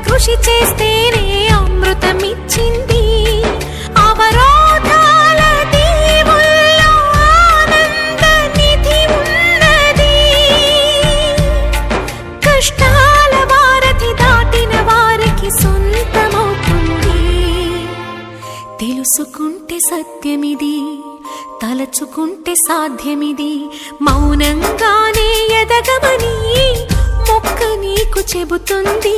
కృషి చేస్తేనే అమృతమిచ్చింది. అవరోధాల దీవుల్లో ఆనంద నిధి ఉన్నది. కష్టాల వారధి దాటిన వారికి సొంతమవుతుంది. తెలుసుకుంటే సత్యమిది, తలచుకుంటే సాధ్యమిది. మౌనంగానే ఎదగమని మొక్క నీకు చెబుతుంది.